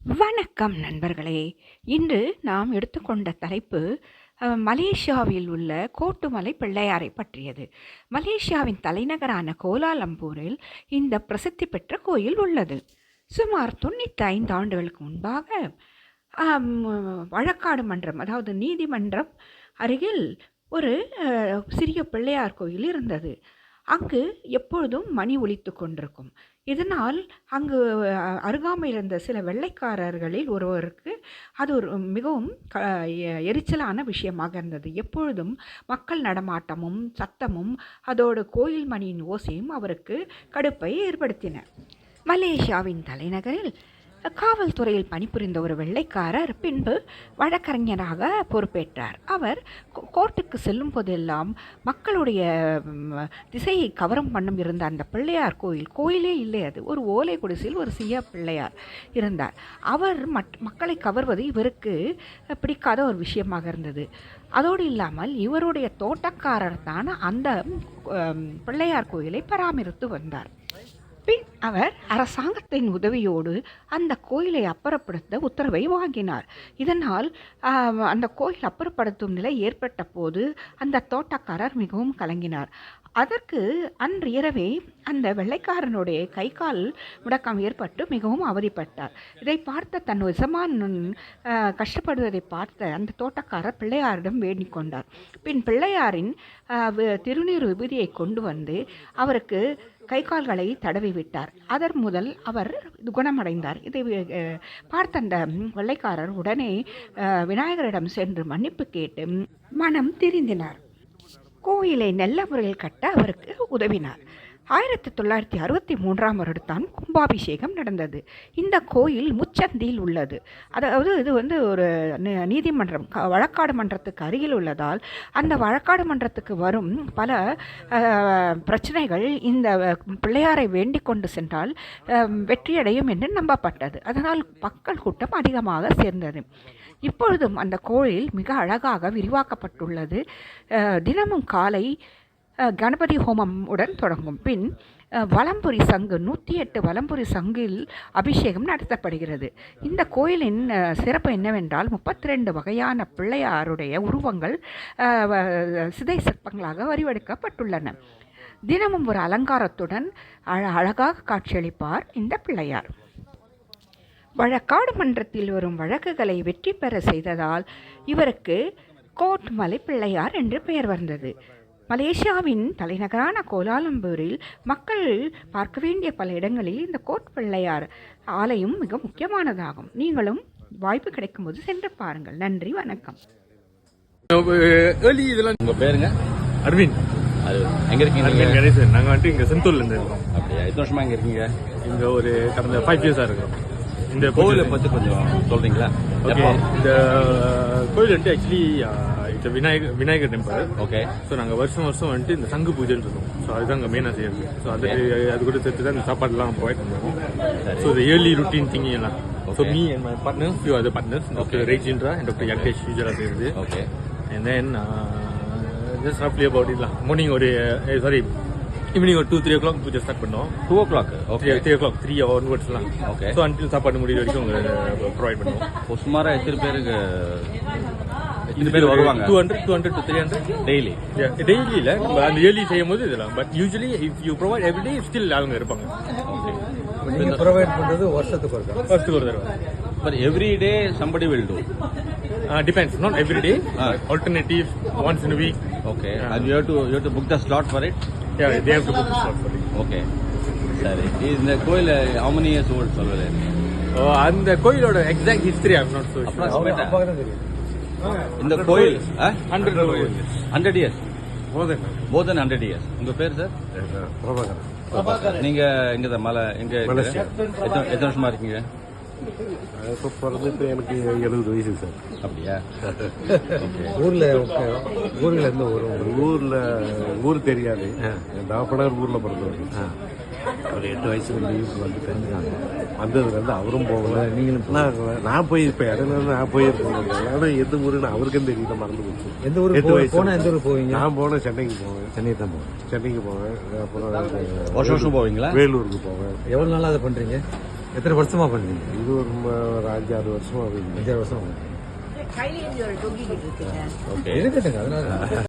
வணக்கம் நண்பர்களே. இன்று நாம் எடுத்துக்கொண்ட தலைப்பு மலேசியாவில் உள்ள கோட்டுமலை பிள்ளையாரை பற்றியது. மலேசியாவின் தலைநகரான கோலாலம்பூரில் இந்த பிரசித்தி பெற்ற கோயில் உள்ளது. சுமார் 95 ஆண்டுகளுக்கு முன்பாக வழக்காடு மன்றம், அதாவது நீதிமன்றம் அருகில் ஒரு சிறிய பிள்ளையார் கோயில் இருந்தது. அங்கு எப்பொழுதும் மணி ஒலித்து கொண்டிருக்கும். இதனால் அங்கு அருகாமையில் இருந்த சில வெள்ளைக்காரர்களில் ஒருவருக்கு அது ஒரு மிகவும் எரிச்சலான விஷயமாக இருந்தது. எப்பொழுதும் மக்கள் நடமாட்டமும் சத்தமும் அதோடு கோயில் மணியின் ஓசையும் அவருக்கு கடுப்பை ஏற்படுத்தின. மலேசியாவின் தலைநகரில் காவல்துறையில் பணிபுரிந்த ஒரு வெள்ளைக்காரர் பின்பு வழக்கறிஞராக பொறுப்பேற்றார். அவர் கோர்ட்டுக்கு செல்லும் போதெல்லாம் மக்களுடைய திசையை கவரம் பண்ணும் இருந்த அந்த பிள்ளையார் கோயிலே இல்லை, அது ஒரு ஓலை குடிசையில் ஒரு சிறிய பிள்ளையார் இருந்தார். அவர் மக்களை கவர்வது இவருக்கு பிடிக்காத ஒரு விஷயமாக இருந்தது. அதோடு இல்லாமல் இவருடைய தோட்டக்காரர் தான் அந்த பிள்ளையார் கோயிலை பராமரித்து வந்தார். பின் அவர் அரசாங்கத்தின் உதவியோடு அந்த கோயிலை அப்புறப்படுத்த உத்தரவை வாங்கினார். இதனால் அந்த கோயில் அப்புறப்படுத்தும் நிலை ஏற்பட்ட போது அந்த தோட்டக்காரர் மிகவும் கலங்கினார். அதற்கு அன்று இரவே அந்த வெள்ளைக்காரனுடைய கை கால் முடக்கம் ஏற்பட்டு மிகவும் அவதிப்பட்டார். இதை பார்த்த தன் எஜமான் கஷ்டப்படுவதை பார்த்த அந்த தோட்டக்காரர் பிள்ளையாரிடம் வேண்டிக் கொண்டார். பின் பிள்ளையாரின் திருநீர் விபூதியை கொண்டு வந்து அவருக்கு கை கால்களை தடவி விட்டார். அதன் முதல் அவர் குணமடைந்தார். இதை பார்த்த அந்த வெள்ளைக்காரர் உடனே விநாயகரிடம் சென்று மன்னிப்பு கேட்டு மனம் திருந்தினார். கோயிலை நல்ல முறையில் கட்ட அவருக்கு உதவினார். 1963ஆம் வருடத்தான் கும்பாபிஷேகம் நடந்தது. இந்த கோயில் முச்சந்தியில் உள்ளது. அதாவது இது ஒரு நீதிமன்றம், வழக்காடு மன்றத்துக்கு அருகில் உள்ளதால் அந்த வழக்காடு மன்றத்துக்கு வரும் பல பிரச்சனைகள் இந்த பிள்ளையாரை வேண்டிக் கொண்டு சென்றால் வெற்றியடையும் என்று நம்பப்பட்டது. அதனால் மக்கள் கூட்டம் அதிகமாக சேர்ந்தது. இப்பொழுதும் அந்த கோயில் மிக அழகாக விரிவாக்கப்பட்டுள்ளது. தினமும் காலை கணபதி ஹோமம் உடன் தொடங்கும். பின் வலம்புரி சங்கு 108 வலம்புரி சங்கில் அபிஷேகம் நடத்தப்படுகிறது. இந்த கோயிலின் சிறப்பு என்னவென்றால் 32 வகையான பிள்ளையாருடைய உருவங்கள் சிதை சிற்பங்களாக வடிவெடுக்கப்பட்டுள்ளன. தினமும் ஒரு அலங்காரத்துடன் அழகாக காட்சியளிப்பார் இந்த பிள்ளையார். வழக்காடு மன்றத்தில் வரும் வழக்குகளை வெற்றி பெற செய்ததால் இவருக்கு கோட்டுமலை பிள்ளையார் என்று பெயர் வந்தது. மலேசியாவின் தலைநகரான கோலாலம்பூரில் மக்கள் பார்க்க வேண்டிய பல இடங்களில் இந்த கோட் பிள்ளையார் ஆலயம் மிக முக்கியமானதாகும். நீங்களும் வாய்ப்பு கிடைக்கும் போது சென்று பாருங்கள். நன்றி, வணக்கம். உங்க பேருங்க? அரவிந்த். எங்க இருக்கீங்க? கணேசன். நாங்க வந்துட்டு இங்க செந்தூர்ல இருந்து இருக்கோம். அப்படியா? எத்தனை வருஷமா இங்க இருக்கீங்க? இங்க ஒரு கடந்த 5 இயர்ஸா இருக்கிறோம். இந்த கோயிலை பத்தி கொஞ்சம் சொல்றீங்களா? இந்த கோயில் வந்துட்டு actually Vinayagar temple. Okay. So நாங்கள் வருஷம் வந்துட்டு இந்த சங்கு பூஜைன்னு இருக்கோம். ஸோ அதுதான் அங்கே மெயினாக செய்யறது. ஸோ அது கூட சேர்த்து தான் இந்த சாப்பாடுலாம் ப்ரொவைட் பண்ணுவோம். ஸோ இந்த இயர்லி ருட்டீன் திங்கிங் எல்லாம். So me and my partner, few other partners, doctor Rajendra and doctor யங்கேஷ் யூஜரா செய்யுது. ஓகே. அண்ட் தென் ஜஸ்ட் ரஃப்லி அபவுட் இட்லாம் மார்னிங் ஈவினிங் ஒரு 2-3 o'clock பூஜை ஸ்டார்ட் பண்ணோம். 2 o'clock? ஓகே. 3 o'clock, 3 onwardsலாம். ஓகே. ஸோ அன்டில் சாப்பாடு முடிகிற வரைக்கும் உங்களுக்கு ப்ரொவைட் பண்ணுவோம். சுமாரா எத்தனை பேருக்கு வருவாங்க? 200 to 300 டெய்லி? டெய்லி இல்ல, நம்ம அந்த இயர்லி செய்யும் போது இதெல்லாம். But usually if you provide everyday still அவங்க இருப்பாங்க. நீங்க ப்ரொவைட் பண்றது வருஷத்துக்கு ஒரு தடவை. But every day somebody will do? Depends, not every day. Alternative, once in a week. Okay. And you have to book the slot for it? Yeah, they have to book the slot for it. Okay. சரி. இந்த கோயில் how many years old சொல்லுங்க? அந்த கோயிலோட exact history I am not so sure. இந்த கோயில் 100 years? more than 100 years. உங்க பேர் சார்? பிரபாகரன். நீங்க இங்க தான் எங்க எத்தனை வருஷமா இருக்கீங்க? இப்போ பிறந்துட்டு எனக்கு 70 வயசு சார். அப்படியா? ஊர்ல இருந்து ஊர் தெரியாது. டாப்பனர் ஊர்ல பிறந்தவர். ஒரு 8 வயசுக்கு லீவுக்கு வந்துட்டு வந்ததுலேருந்து அவரும் போகல, நீங்களும் நான் போயிருப்பேன். இடையில நான் போயிருக்கேன். ஆனால் எந்த ஊருன்னு அவருக்கும் தெரியல, மறந்து போச்சு. எந்த ஊருக்கு 8 வயசு போனால் எந்த ஊருக்கு போவீங்க? நான் போனேன் சென்னைக்கு போவேன். சென்னைக்கு போவேன். அப்புறம் வருஷம் போவீங்களா? வேலூருக்கு போவேன். எவ்வளோ நாளாக அதை பண்ணுறீங்க? எத்தனை வருஷமா பண்ணுறீங்க? இது ஒரு 5-6 வருஷமா 5-6 வருஷம் கையில ஒரு தொங்கிக்கிட்டு இருக்குங்க. ஓகே இருக்கட்டுங்க, அதனால